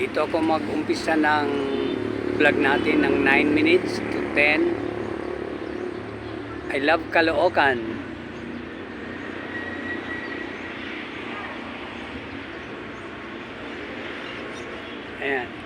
Dito ako mag-umpisa ng vlog natin ng 9 minutes to 10. I love Caloocan. Ayan.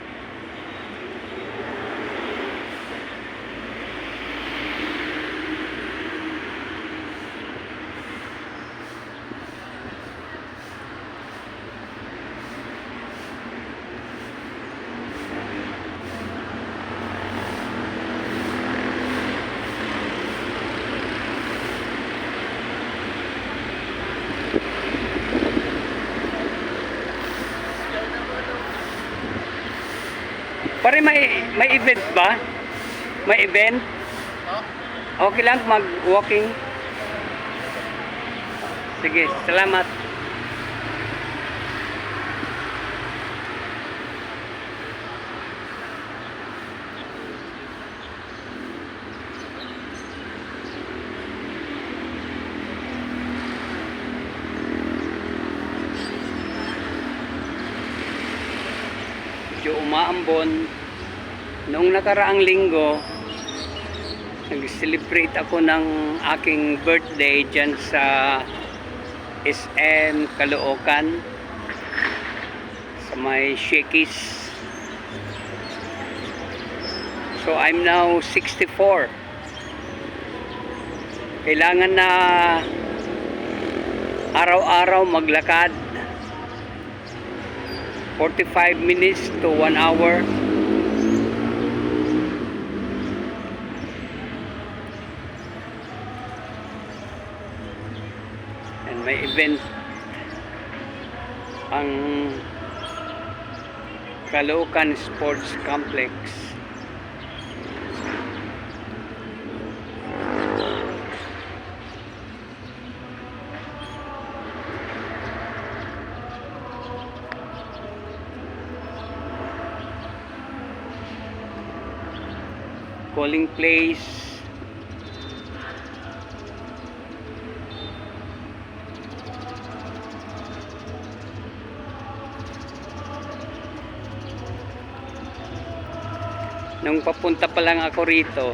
Pare, may event ba? May event? Okay lang mag-walking. Sige, salamat. Medyo umaambon. Noong nakaraang linggo, nag-celebrate ako ng aking birthday dyan sa SM Caloocan sa may Shakey's. So I'm now 64. Kailangan na araw-araw maglakad 45 minutes to 1 hour. And may event ang Caloocan Sports Complex. Calling place. Nung papunta pa lang ako rito,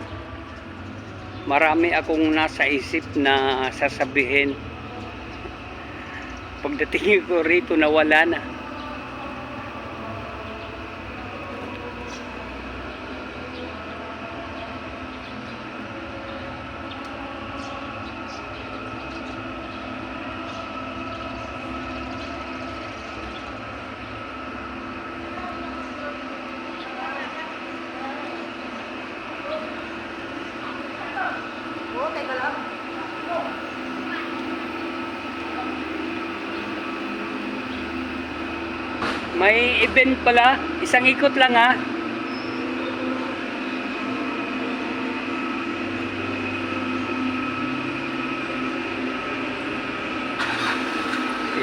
marami akong nasa isip na sasabihin. Pagdating ko rito, nawala na. May event pala, isang ikot lang ha.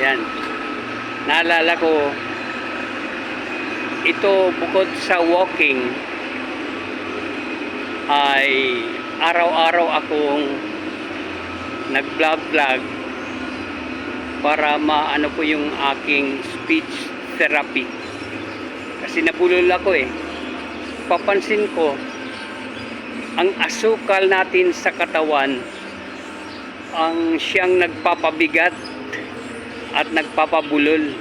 Yan. Naalala ko, ito bukod sa walking, ay araw-araw akong nag-vlog para maano po yung aking speech therapy. Kasi nabulol ako eh. Papansin ko, ang asukal natin sa katawan ang siyang nagpapabigat at nagpapabulol.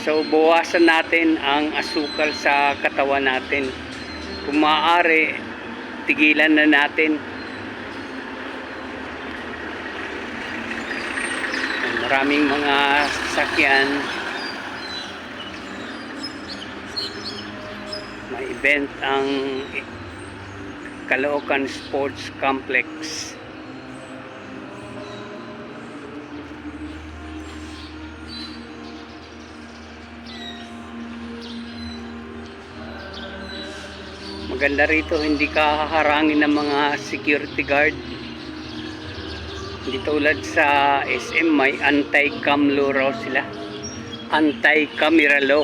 So bawasan natin ang asukal sa katawan natin. Kung maaari, tigilan na natin. Maraming mga sasakyan. May event ang Caloocan Sports Complex. Maganda rito, hindi ka haharangin ng mga security guard. Hindi tulad sa SM, may anti-cam law raw sila. Anti-camera law.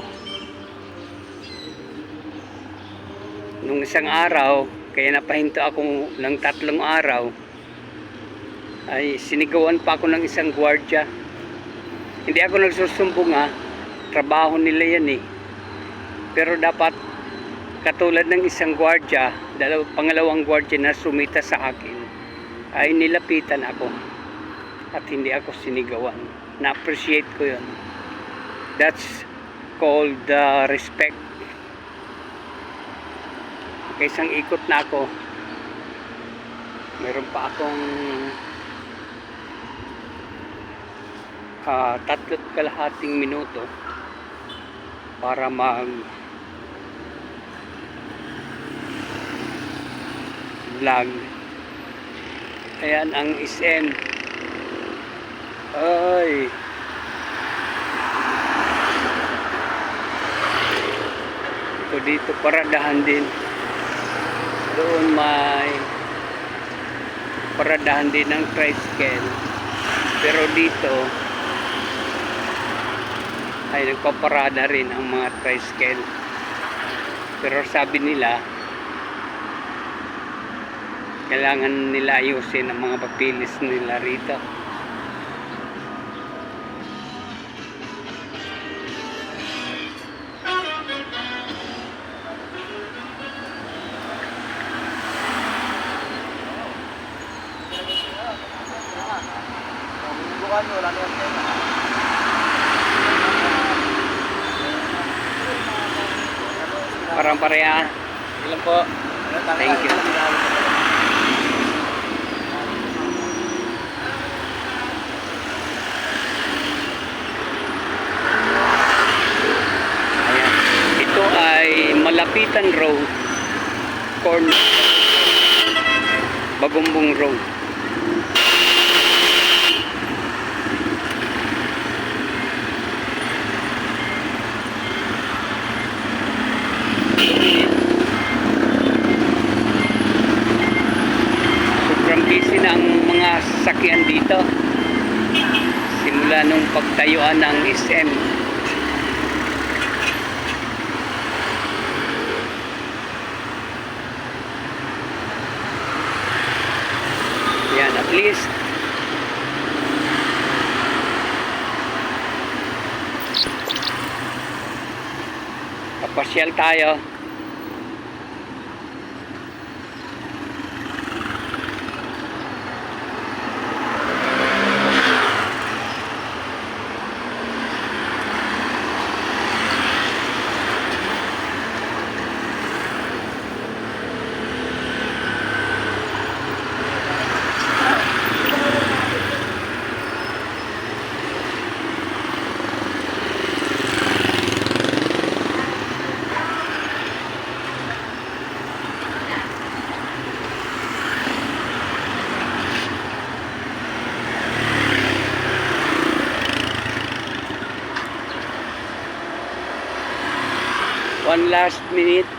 Nung isang araw, kaya napahinto ako ng 3 araw, ay sinigawan pa ako ng isang gwardiya. Hindi ako nagsusumbong ha. Trabaho nila yan eh. Pero dapat katulad ng isang gwardya, pangalawang gwardya na sumita sa akin, ay nilapitan ako. At hindi ako sinigawan. Na-appreciate ko yun. That's called respect. Okay, isang ikot na ako. Meron pa akong 3.5 minuto para mag vlog. Ayan ang SM. Ay, ito dito paradahan din. Doon may paradahan din ng tricycle, pero dito ay nagpaparada rin ang mga tricycle. Pero sabi nila kailangan nila ayusin ang mga papilis nila rito. Parang pareha. Ilan po? Thank you. Ayan. Ito ay Malapitan Road, corner Bagumbong Road. Sobrang busy na ang mga sasakyan dito simula nung pagtayuan ng SM. Yan, at least kapasyal tayo. One last minute.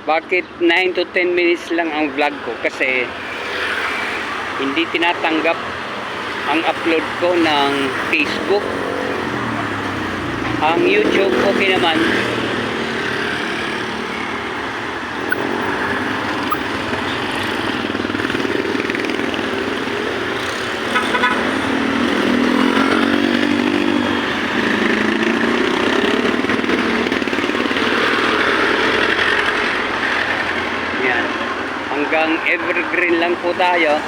Bakit 9 to 10 minutes lang ang vlog ko? Kasi hindi tinatanggap ang upload ko ng Facebook. Ang YouTube okay naman. Hanggang evergreen lang po tayo.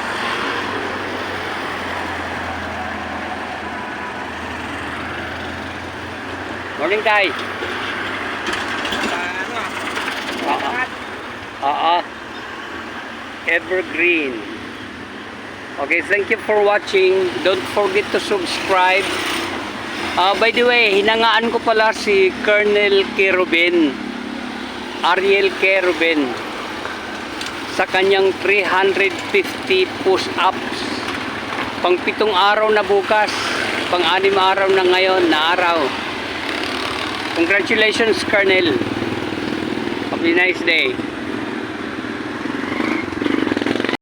Morning, Tay. Evergreen. Okay, thank you for watching. Don't forget to subscribe. By the way, hinangaan ko pala si Colonel Kerubin, Ariel Kerubin, sa kanyang 350 push-ups. Pang 7 araw na bukas, pang 6 araw na ngayon na araw. Congratulations, Colonel. Have a nice day.